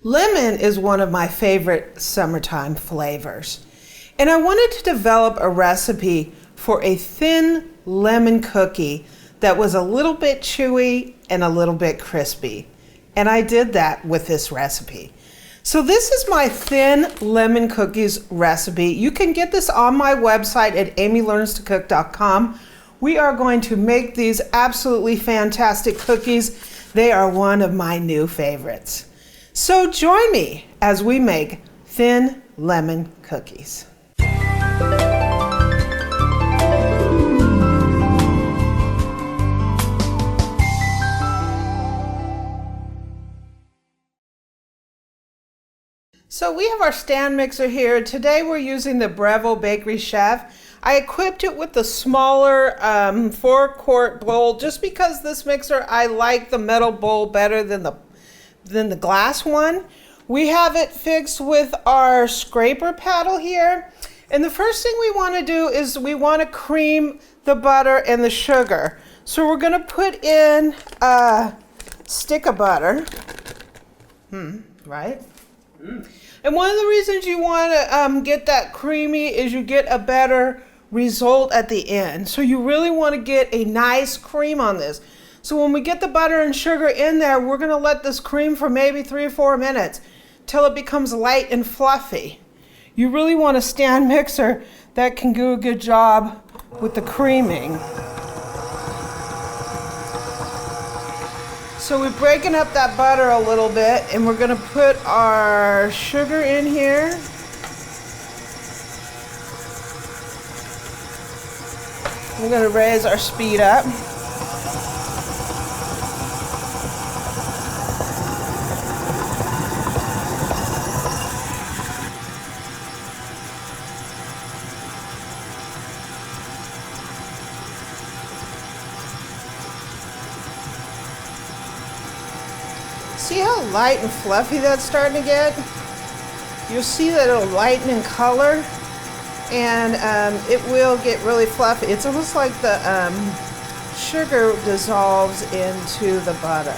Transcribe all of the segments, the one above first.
Lemon is one of my favorite summertime flavors, and I wanted to develop a recipe for a thin lemon cookie that was a little bit chewy and a little bit crispy. And I did that with this recipe. So this is my thin lemon cookies recipe. You can get this on my website at amylearnstocook.com. We are going to make these absolutely fantastic cookies. They are one of my new favorites. So join me as we make thin lemon cookies. So we have our stand mixer here. Today we're using the Breville Bakery Chef. I equipped it with the smaller 4-quart bowl just because this mixer, I like the metal bowl better than the glass one. We have it fixed with our scraper paddle here. And the first thing we want to do is we want to cream the butter and the sugar. So we're going to put in a stick of butter. Right? And one of the reasons you want to get that creamy is you get a better result at the end. So you really want to get a nice cream on this. So when we get the butter and sugar in there, we're going to let this cream for maybe 3 or 4 minutes till it becomes light and fluffy. You really want a stand mixer that can do a good job with the creaming. So we're breaking up that butter a little bit, and we're going to put our sugar in here. We're going to raise our speed up. See how light and fluffy that's starting to get? You'll see that it'll lighten in color, and it will get really fluffy. It's almost like the sugar dissolves into the butter.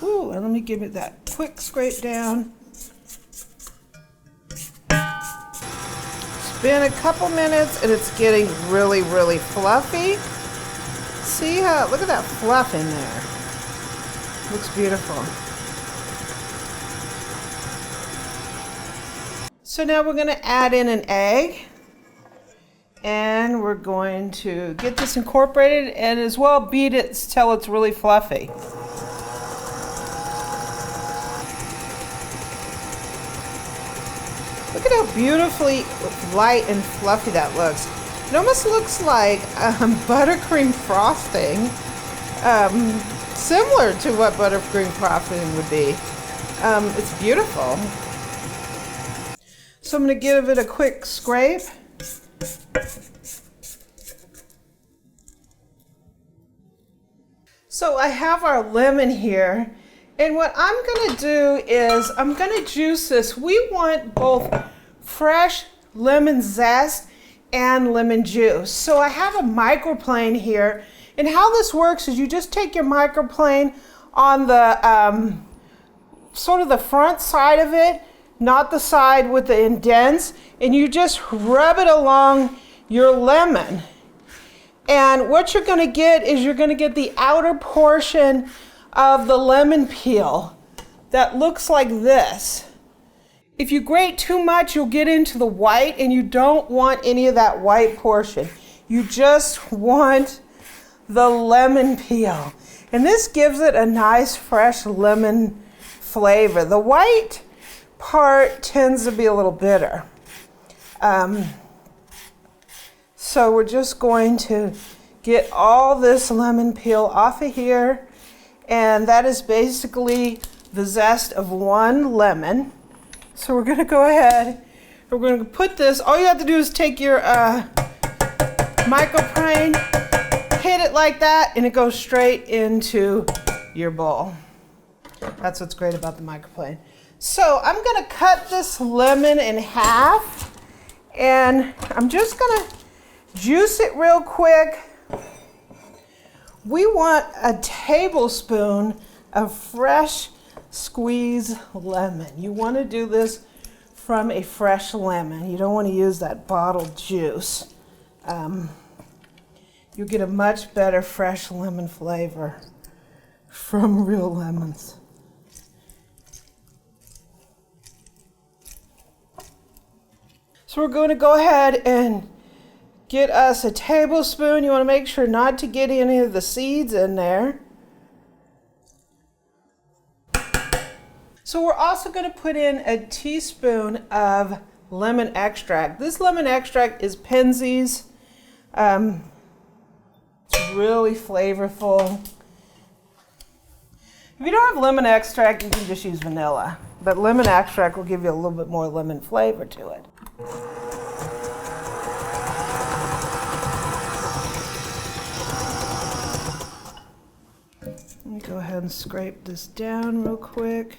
Ooh, and let me give it that quick scrape down. It's been a couple minutes and it's getting really, really fluffy. See how, look at that fluff in there. Looks beautiful. So now we're going to add in an egg, and we're going to get this incorporated and as well beat it till it's really fluffy. Look at how beautifully light and fluffy that looks. It almost looks like buttercream frosting, similar to what buttercream frosting would be. It's beautiful. So I'm going to give it a quick scrape. So I have our lemon here. And what I'm going to do is I'm going to juice this. We want both fresh lemon zest and lemon juice. So I have a microplane here. And how this works is you just take your microplane on the sort of the front side of it, not the side with the indents, and you just rub it along your lemon. And what you're going to get is you're going to get the outer portion of the lemon peel that looks like this. If you grate too much, you'll get into the white, and you don't want any of that white portion. You just want the lemon peel. And this gives it a nice fresh lemon flavor. The white part tends to be a little bitter. So we're just going to get all this lemon peel off of here. And that is basically the zest of one lemon. So we're going to go ahead, we're going to put this, all you have to do is take your microplane, hit it like that, and it goes straight into your bowl. That's what's great about the microplane. So I'm going to cut this lemon in half, and I'm just going to juice it real quick we want a tablespoon of fresh squeezed lemon. You want to do this from a fresh lemon. You don't want to use that bottled juice. You get a much better fresh lemon flavor from real lemons. So we're going to go ahead and get us a tablespoon. You want to make sure not to get any of the seeds in there. So we're also going to put in a teaspoon of lemon extract. This lemon extract is Penzeys. It's really flavorful. If you don't have lemon extract, you can just use vanilla. But lemon extract will give you a little bit more lemon flavor to it. Let me go ahead and scrape this down real quick.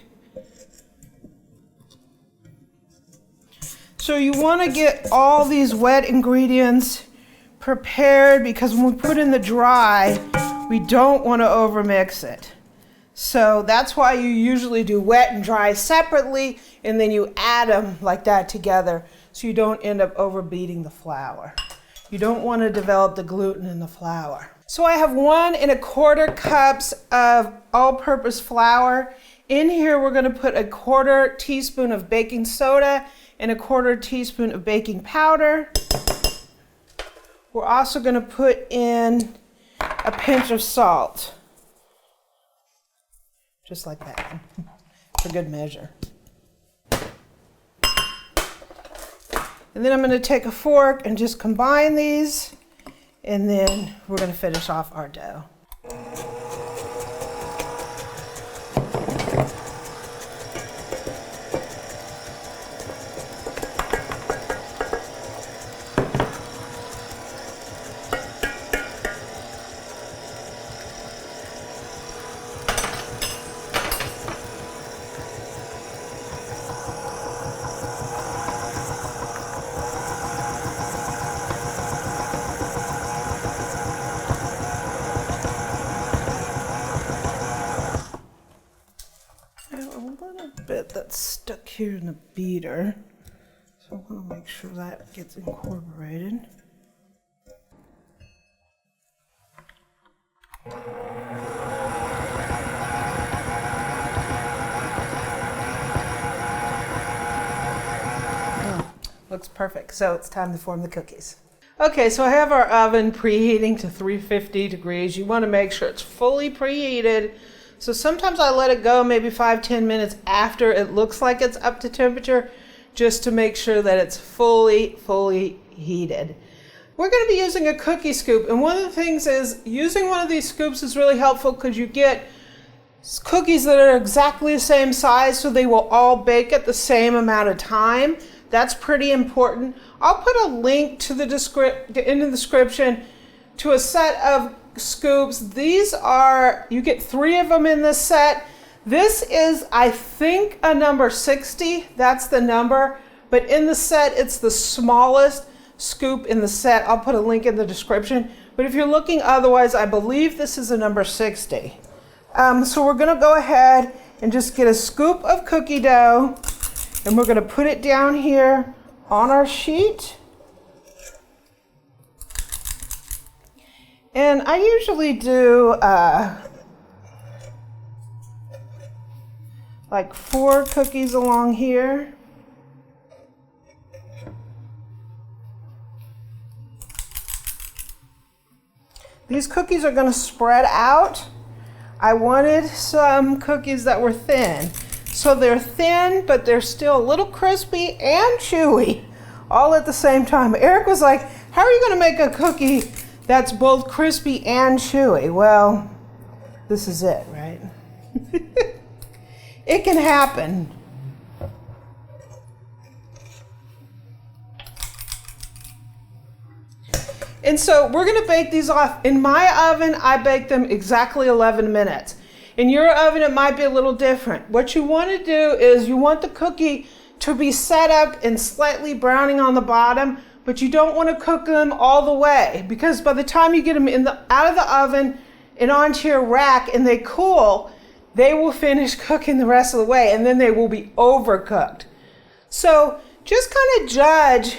So you want to get all these wet ingredients prepared, because when we put in the dry, we don't want to overmix it. So that's why you usually do wet and dry separately, and then you add them like that together so you don't end up overbeating the flour. You don't want to develop the gluten in the flour. So I have 1 1/4 cups of all-purpose flour. In here we're going to put a 1/4 teaspoon of baking soda and a 1/4 teaspoon of baking powder. We're also going to put in a pinch of salt. Just like that, for good measure. And then I'm going to take a fork and just combine these, and then we're going to finish off our dough. That's stuck here in the beater, so I want to make sure that gets incorporated. Looks perfect. So it's time to form the cookies. Okay, so I have our oven preheating to 350 degrees. You want to make sure it's fully preheated. So sometimes I let it go maybe 5-10 minutes after it looks like it's up to temperature, just to make sure that it's fully heated. We're going to be using a cookie scoop, and one of the things is using one of these scoops is really helpful because you get cookies that are exactly the same size, so they will all bake at the same amount of time. That's pretty important. I'll put a link to in the description to a set of scoops. These are, you get 3 of them in this set. This is, I think, a number 60. That's the number. But in the set, it's the smallest scoop in the set. I'll put a link in the description. But if you're looking otherwise, I believe this is a number 60. So we're going to go ahead and just get a scoop of cookie dough, and we're going to put it down here on our sheet. And I usually do like 4 cookies along here. These cookies are going to spread out. I wanted some cookies that were thin. So they're thin, but they're still a little crispy and chewy all at the same time. Eric was like, how are you going to make a cookie that's both crispy and chewy? Well, this is it, right? It can happen. And so we're going to bake these off. In my oven, I bake them exactly 11 minutes. In your oven, it might be a little different. What you want to do is you want the cookie to be set up and slightly browning on the bottom, but you don't want to cook them all the way, because by the time you get them out of the oven, and onto your rack and they cool, they will finish cooking the rest of the way, and then they will be overcooked. So just kind of judge,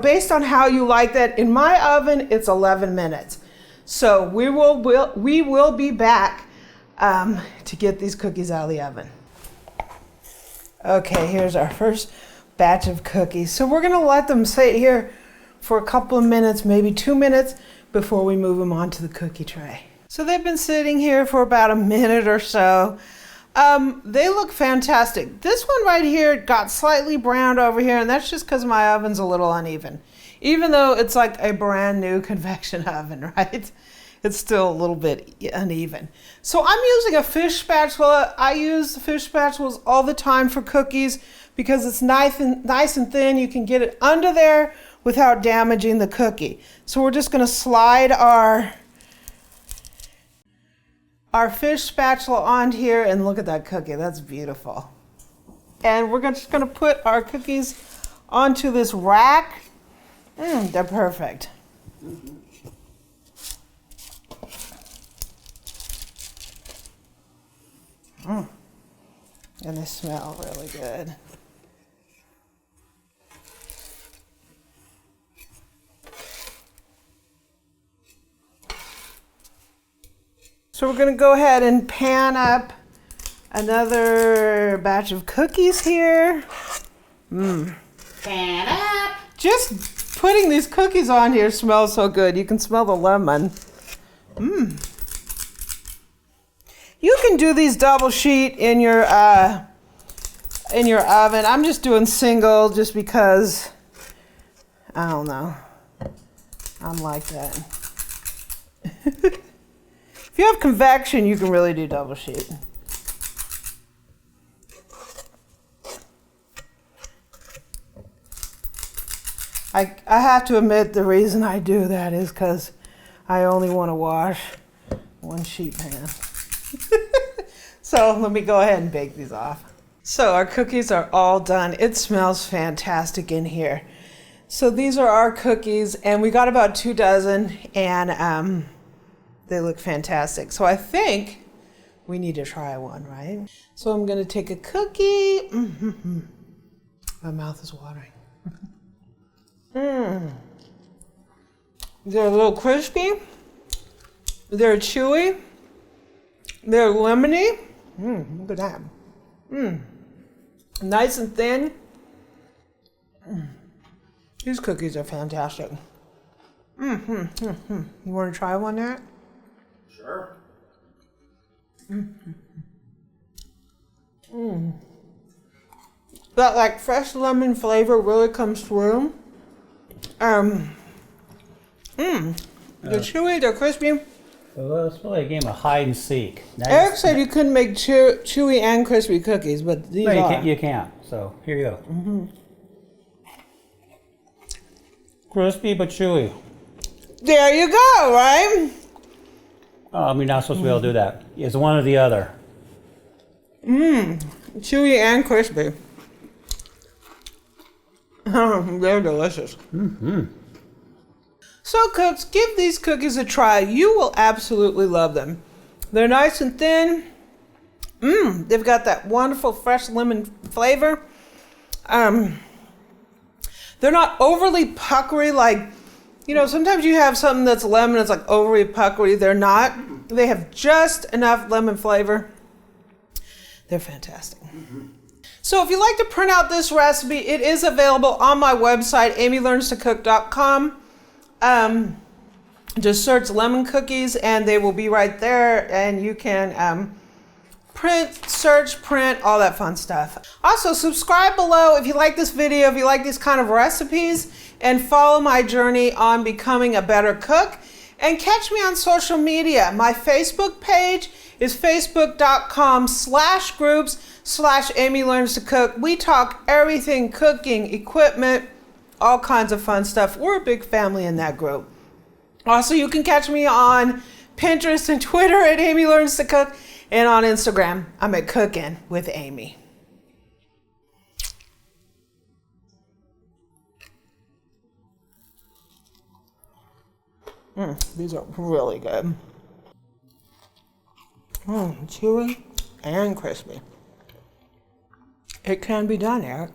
based on how you like that. In my oven, it's 11 minutes. So we will be back to get these cookies out of the oven. Okay, here's our first batch of cookies. So we're gonna let them sit here for a couple of minutes, maybe 2 minutes, before we move them onto the cookie tray. So they've been sitting here for about a minute or so. They look fantastic. This one right here got slightly browned over here, and that's just because my oven's a little uneven. Even though it's like a brand new convection oven, right? It's still a little bit uneven. So I'm using a fish spatula. I use the fish spatulas all the time for cookies because it's nice and thin. You can get it under there without damaging the cookie. So we're just gonna slide our fish spatula on here, and look at that cookie. That's beautiful. And we're just gonna put our cookies onto this rack. They're perfect. And they smell really good. So we're going to go ahead and pan up another batch of cookies here. Pan up. Just putting these cookies on here smells so good. You can smell the lemon. You can do these double sheet in your oven. I'm just doing single just because, I don't know, I'm like that. If you have convection, you can really do double sheet. I have to admit the reason I do that is because I only want to wash one sheet pan. So let me go ahead and bake these off. So our cookies are all done. It smells fantastic in here. So these are our cookies, and we got about 2 dozen, and they look fantastic. So I think we need to try one, right? So I'm gonna take a cookie. My mouth is watering. They're a little crispy. They're chewy. They're lemony. Look at that. Nice and thin. These cookies are fantastic. You want to try one, Nat? Sure. That like fresh lemon flavor really comes through. They're chewy, they're crispy. Well, it's really a game of hide and seek. Eric said you couldn't make chewy and crispy cookies, but these are. You can't. So here you go. Crispy but chewy. There you go, right? Oh, you're not supposed to be able to do that. It's one or the other. Chewy and crispy. They're delicious. So cooks, give these cookies a try. You will absolutely love them. They're nice and thin. They've got that wonderful fresh lemon flavor. They're not overly puckery like, sometimes you have something that's lemon, it's like overly puckery. They're not. They have just enough lemon flavor. They're fantastic. So if you'd like to print out this recipe, it is available on my website, amylearnstocook.com. Just search lemon cookies and they will be right there, and you can print, search, print, all that fun stuff. Also, subscribe below if you like this video, if you like these kind of recipes, and follow my journey on becoming a better cook. And catch me on social media. My Facebook page is facebook.com/groups/AmyLearnsToCook. We talk everything cooking, equipment, all kinds of fun stuff. We're a big family in that group. Also, you can catch me on Pinterest and Twitter at Amy Learns to Cook, and on Instagram, I'm at Cookin' with Amy. These are really good. Chewy and crispy. It can be done, Eric.